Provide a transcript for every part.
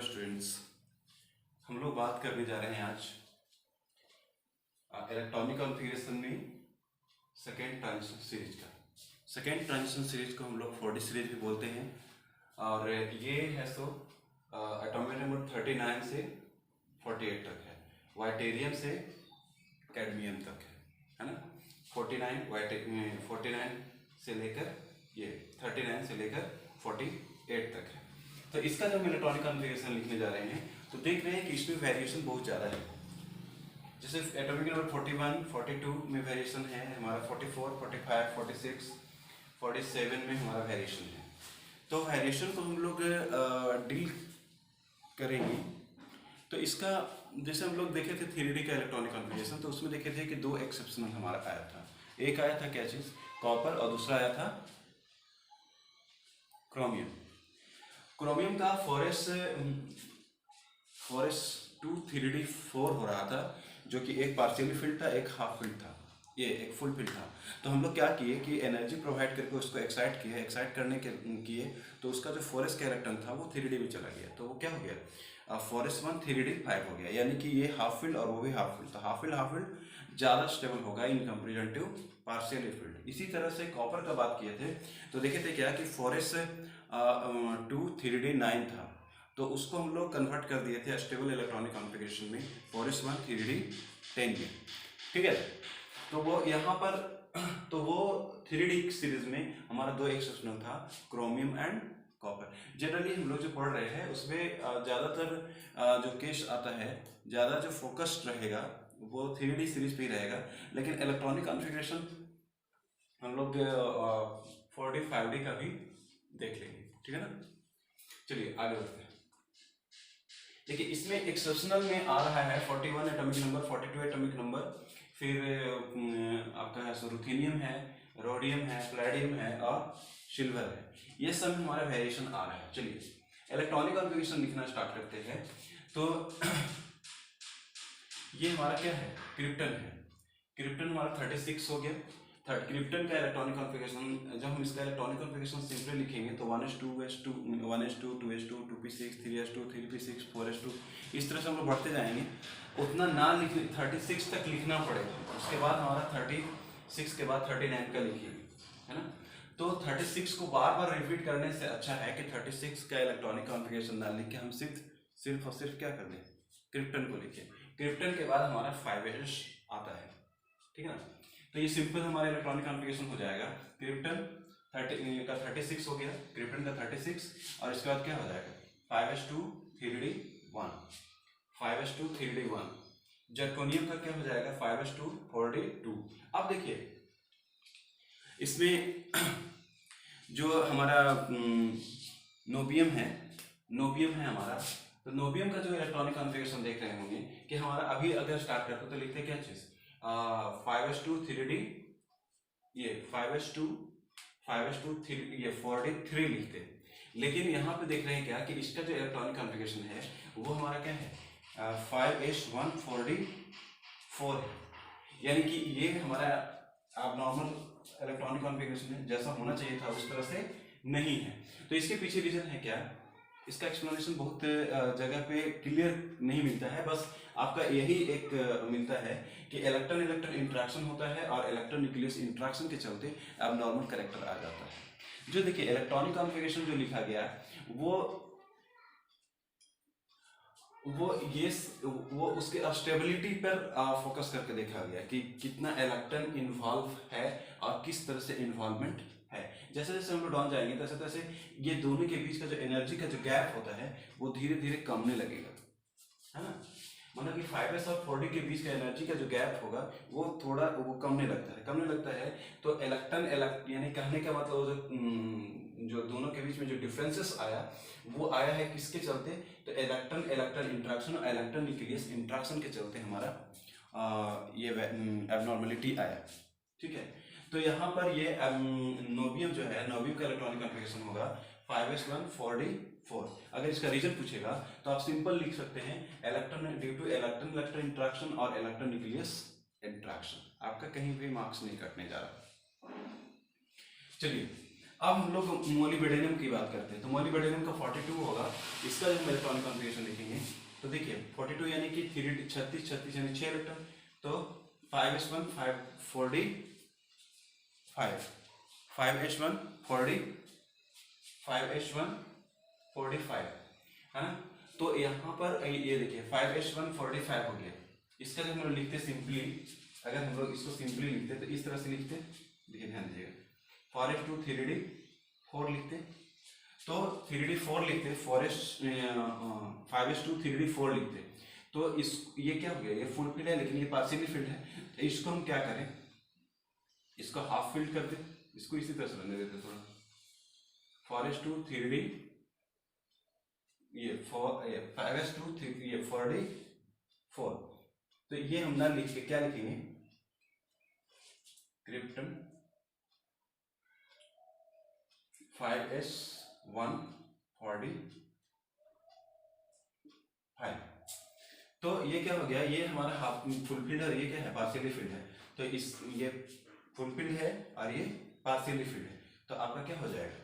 Hello students, हम लोग बात करने जा रहे हैं आज इलेक्ट्रॉनिक कॉन्फ़िगरेशन में सेकेंड ट्रांजिशन सीरीज का। सेकेंड ट्रांजिशन सीरीज को हम लोग 4D सीरीज भी बोलते हैं और ये है एटॉमिक नंबर 39 से 48 तक है, वाइटेरियम से कैडमियम तक है ना। 49 से लेकर ये 39 से लेकर 48 तक है। तो इसका जब हम इलेक्ट्रॉनिक कॉन्फ़िगरेशन लिखने जा रहे हैं तो देख रहे हैं कि इसमें वेरिएशन बहुत ज़्यादा है। जैसे एटॉमिक नंबर 41, 42 में वेरिएशन है हमारा, 44, 45, 46, 47 में हमारा वेरिएशन है। तो वेरिएशन को हम लोग डील करेंगे। तो इसका जैसे हम लोग देखे थे 3D का इलेक्ट्रॉनिक कॉन्फ़िगरेशन, तो उसमें देखे थे कि दो एक्सेप्शनल हमारा आया था। एक आया था क्या चीज़, कॉपर, और दूसरा आया था क्रोमियम। क्रोमियम का फोरेस 2 3D4 हो रहा था, जो कि एक पार्शियली फिल्ड था, एक हाफ फिल्ड था, ये एक फुल फिल्ड था। तो हम लोग क्या किए कि एनर्जी प्रोवाइड करके उसको एक्साइट किए। एक्साइट करने के किए तो उसका जो फोरेस का इलेक्ट्रॉन था वो 3D में चला गया। तो वो क्या हो गया, फोरेस 1 3D5 हो गया, यानी कि ये हाफ फील्ड और वो भी हाफ फील्ड। तो हाफ फील्ड ज़्यादा स्टेबल होगा in comparison to partially field. इसी तरह से कॉपर का बात किए थे तो देखे थे क्या कि फोरेस 2 3D9 था, तो उसको हम लोग कन्वर्ट कर दिए थे स्टेबल इलेक्ट्रॉनिक कॉन्फ़िगरेशन में, फोरेस 1 3D10 में। ठीक है, तो वो यहाँ पर तो वो 3D सीरीज में हमारा दो एक्सेप्शनल था, क्रोमियम एंड कॉपर। जनरली हम लोग जो पढ़ रहे हैं उसमें ज़्यादातर जो केस आता है, ज़्यादा जो फोकस्ड रहेगा वो 3D सीरीज पे ही रहेगा, लेकिन इलेक्ट्रॉनिक कॉन्फ़िगरेशन हम लोग 4D 5D का भी देख लेंगे। ठीक है ना, चलिए आगे बढ़ते हैं। देखिए इसमें एक्सेप्शनल में आ रहा है 41 एटॉमिक नंबर, 42 एटॉमिक नंबर, फिर आपका है रुथेनियम है, रोडियम है, प्लेडियम है और सिल्वर है। ये सब हमारा वेरिएशन आ रहा है। चलिए इलेक्ट्रॉनिक कॉन्फ़िगरेशन लिखना स्टार्ट करते हैं। तो ये हमारा क्या है, क्रिप्टन है। क्रिप्टन हमारा 36 हो गया। क्रिप्टन का इलेक्ट्रॉनिक कॉन्फ़िगरेशन, जब हम इसका इलेक्ट्रॉनिक कॉन्फ़िगरेशन सिंपली लिखेंगे तो 1s2 1s2 2s2 2p6 3s2 3p6 4s2, इस तरह से हम लोग बढ़ते जाएंगे। उतना ना लिखने 36 तक लिखना पड़ेगा, उसके बाद हमारा 36 के बाद 39 का लिखिए, है ना। तो 36 को बार बार रिपीट करने से अच्छा है कि 36 का इलेक्ट्रॉनिक कॉन्फ़िगरेशन ना लिख के हम सिर्फ और सिर्फ क्या कर दें, क्रिप्टन को लिखिए। क्रिप्टन के बाद हमारा 5s आता है। ठीक है ना, तो ये सिंपल हमारा इलेक्ट्रॉनिक कॉन्फ़िगरेशन हो जाएगा। क्रिप्टन 36 हो गया, क्रिप्टन का 36, और इसके बाद क्या हो जाएगा 5s2 3D1, 5s2 3D1। Zirconium का क्या हो जाएगा 5s2 4D2। अब देखिए इसमें जो हमारा नोबियम है हमारा, तो नोबियम का जो इलेक्ट्रॉनिक कॉन्फ़िगरेशन देख रहे होंगे कि हमारा अभी अगर स्टार्ट करते तो लिखते क्या चीज़, 5s2 3D, ये 5s2 3 ये 4D3 लिखते। लेकिन यहाँ पे देख रहे हैं क्या कि इसका जो इलेक्ट्रॉनिक कॉन्फ़िगरेशन है वो हमारा क्या है, 5s1 4D4 है, यानी कि ये हमारा अब नॉर्मल इलेक्ट्रॉनिक कॉन्फ़िगरेशन है, जैसा होना चाहिए था उस तरह से नहीं है। तो इसके पीछे रीजन है क्या, इसका एक्सप्लेनेशन बहुत जगह पे क्लियर नहीं मिलता है, बस आपका यही एक मिलता है कि इलेक्ट्रॉन इंट्रैक्शन होता है और इलेक्ट्रॉन न्यूक्लियस इंट्रैक्शन के चलते अब नॉर्मल कैरेक्टर आ जाता है। जो देखिए इलेक्ट्रॉनिक कॉन्फ़िगरेशन जो लिखा गया वो उसके स्टेबिलिटी पर फोकस करके देखा गया कि कितना इलेक्ट्रॉन इन्वॉल्व है और किस तरह से इन्वॉल्वमेंट है। जैसे जैसे हम लोग डाउन जाएंगे तैसे तैसे ये दोनों के बीच का जो एनर्जी का जो गैप होता है वो धीरे धीरे कमने लगेगा, है ना। मतलब कि 5s और 4D के बीच का एनर्जी का जो गैप होगा वो थोड़ा वो कमने लगता है। तो इलेक्ट्रॉन यानी कहने का मतलब जो दोनों के बीच में जो डिफरेंसेस आया वो आया है किसके चलते, तो इलेक्ट्रॉन इंट्रैक्शन और इलेक्ट्रॉन न्यूक्लियस इंट्रैक्शन के चलते हमारा ये एबनॉर्मलिटी आया। ठीक है, तो यहाँ पर ये नोबियम जो है, नोबियम का इलेक्ट्रॉनिक कॉन्फ़िगरेशन होगा 5s1 4D4। अगर इसका रीजन पूछेगा तो आप सिंपल लिख सकते हैं electron due two electron interaction और इलेक्ट्रॉन न्यूक्लियस इंट्रैक्शन। आपका कहीं भी मार्क्स नहीं कटने जा रहा। चलिए अब हम लोग मोलिब्डेनम की बात करते हैं। तो मोलिब्डेनम का 42 होगा, इसका जब हम इलेक्ट्रॉनिक कॉन्फ़िगरेशन लिखेंगे तो देखिए 42 यानी कि 3 36 36 यानी 6 इलेक्ट्रॉन, तो 5s1 5 4d 5 5h1 4d 5h1 45 है ना। तो यहाँ पर ये देखिए 5h1 45 हो गया। इसका जब हम लोग लिखते सिंपली, अगर हम लोग इसको सिंपली लिखते तो इस तरह से लिखते, देखिए ध्यान दीजिएगा 4h2 3d 4 लिखते, तो 3d 4 लिखते, 5h2 3d 4 लिखते, तो इस ये क्या हो गया, ये फुल फिल्ड है लेकिन ये पार्शियली फिल्ड है। तो इसको हम क्या करें, इसको हाफ फिल्ड कर दे, इसको इसी तरह से रहने देते थोड़ा, 4h2 3d ये 5h2 ये 4d 4, तो ये हम ना लिख के क्या लिखेंगे, क्रिप्टन 5s1 4d 5। तो ये क्या हो गया, ये हमारा हाफ फुल फिल्ड है, ये क्या है पार्शियली फिल्ड है। तो इस ये फुल फिल्ड है और ये पार्शियली फिल्ड है, तो आपका क्या हो जाएगा,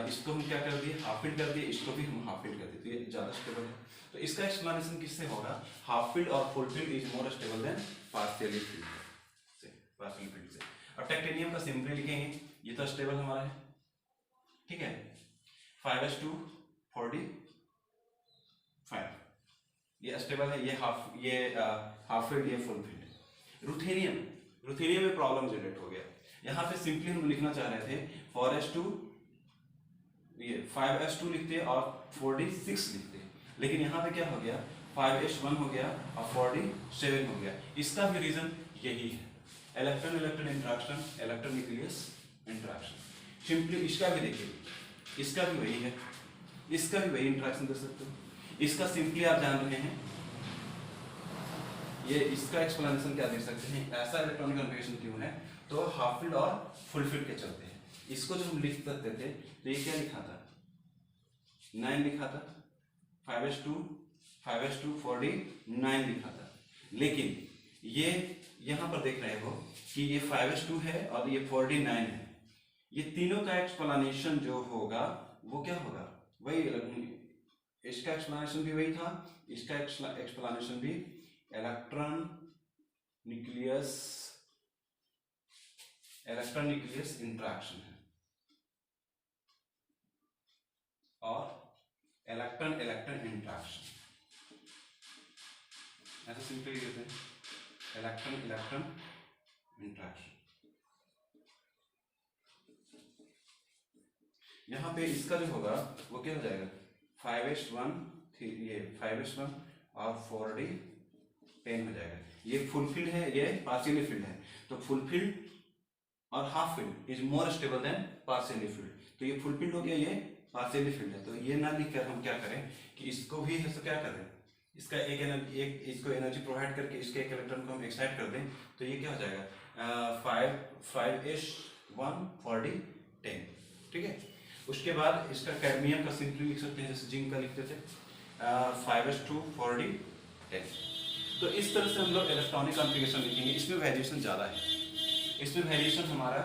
इसको हम क्या कर दिए, हाफ फिल्ड कर दिए, इसको भी हम हाफ फिल्ड कर दिए, तो ये ज्यादा स्टेबल है। तो इसका एक्सप्लेनेशन किससे होगा, हाफ फिल्ड और full field is more stable than partially field से, पार्शियली फिल्ड से। और टाइटेनियम का सिंपली लिखेंगे, ये तो स्टेबल हमारा है, ठीक है, 5s2 4d 5 ये स्टेबल है, ये हाफ फील्ड, ये फुल फील्ड। रुथेनियम, रुथेनियम में प्रॉब्लम जनरेट हो गया। यहाँ पे सिंपली हम लिखना चाह रहे थे 4s2 ये 5s2 लिखते और 4d 6 लिखते, लेकिन यहाँ पे क्या हो गया 5s1 हो गया और 4d 7 हो गया। इसका भी रीजन यही है, electron electron interaction, electron nucleus interaction. Simply इसका भी देखिए, इसका भी वही है, इसका भी वही इंटरेक्शन दे सकते हो। इसका सिंपली आप जान रहे हैं, ये इसका एक्सप्लेनेशन क्या दे सकते हैं, ऐसा इलेक्ट्रॉनिक कॉन्फ़िगरेशन क्यों है, तो हाफ फील्ड और फुल फील्ड के चलते हैं। इसको जो हम लिख सकते थे तो ये क्या लिखा था, 9 लिखा था, 5s2 4d 9 लिखा था, लेकिन ये यहाँ पर देख रहे हो कि ये 5s2 है और ये 4d 9 है। ये तीनों का एक्सप्लेनेशन जो होगा वो क्या होगा, वही, इसका एक्सप्लेनेशन भी वही था, इसका एक्सप्लेनेशन भी इलेक्ट्रॉन न्यूक्लियस इंटरेक्शन है और इलेक्ट्रॉन इलेक्ट्रॉन इंटरेक्शन, ऐसा सिंपली कहते हैं, इलेक्ट्रॉन इलेक्ट्रॉन इंटरेक्शन। यहाँ पे इसका जो होगा वो क्या हो जाएगा, 5s1 ये 5s1 और 4d 10 हो जाएगा। ये फुल फील्ड है, ये पार्शियली फील्ड है, तो फुल फील्ड और half field is more stable than partially field. तो ये फुल फील्ड हो गया, ये पार्शियली फील्ड है। तो ये ना लिखकर हम क्या करें कि इसको भी है तो क्या करें, इसका एक एनर्जी, एक इसको एनर्जी प्रोवाइड करके इसके एक इलेक्ट्रॉन को हम एक्साइट कर दें, तो ये क्या हो जाएगा 5s1 4d 10, ठीक है। उसके बाद इसका कैडमियम का सिंपली लिख सकते हैं, जैसे जिंक का लिखते थे 5s2 4d 10। तो इस तरह से हम लोग इलेक्ट्रॉनिक कॉन्फ़िगरेशन लिखेंगे। इसमें वेरिएशन ज़्यादा है, इसमें वेरिएशन हमारा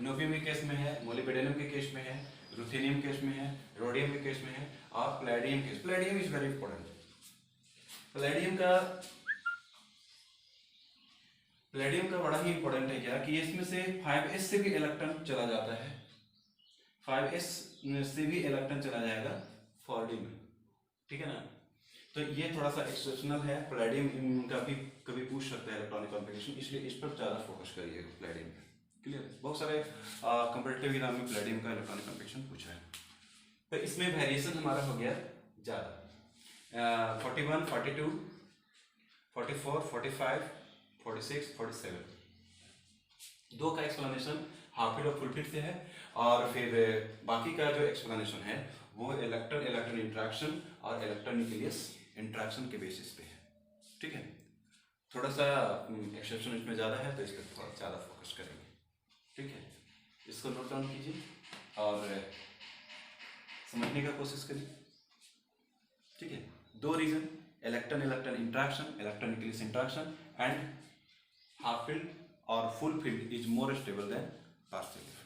नोबियम के केस में है, मोलिब्डेनम के केस में है, रुथेनियम केस में है, रोडियम के केस में है और palladium case. Palladium is very important. Palladium का बड़ा ही इंपॉर्टेंट है क्या कि इसमें से 5s से भी इलेक्ट्रॉन चला जाता है, 5s से भी इलेक्ट्रॉन चला जाएगा 4d में, ठीक है ना। तो ये थोड़ा सा एक्सेप्शनल है, पैलेडियम का भी कभी पूछ सकता है इलेक्ट्रॉनिक कॉन्फ़िगरेशन, इसलिए इस पर ज़्यादा फोकस करिएगा पैलेडियम पे। क्लियर, बहुत सारे कंपैरेटिव एग्जाम में पैलेडियम का इलेक्ट्रॉनिक कॉन्फ़िगरेशन पूछा है। तो इसमें वेरिएशन हमारा हो गया ज़्यादा, 41 42 44 45 46 47। दो का एक्सप्लेनेशन हाफ फील्ड और फुल फील्ड से है, और फिर बाकी का जो एक्सप्लेनेशन है वो इलेक्ट्रॉन इलेक्ट्रॉन इंटरेक्शन और इलेक्ट्रॉन न्यूक्लियस इंटरेक्शन के बेसिस पे है, ठीक है। थोड़ा सा एक्सेप्शन इसमें ज़्यादा है तो इस पर थोड़ा ज़्यादा फोकस करेंगे, ठीक है। इसको नोट डाउन कीजिए और समझने का कोशिश करिए, ठीक है। दो reason, electron electron interaction, electron nucleus interaction and half filled और full filled is more stable than partially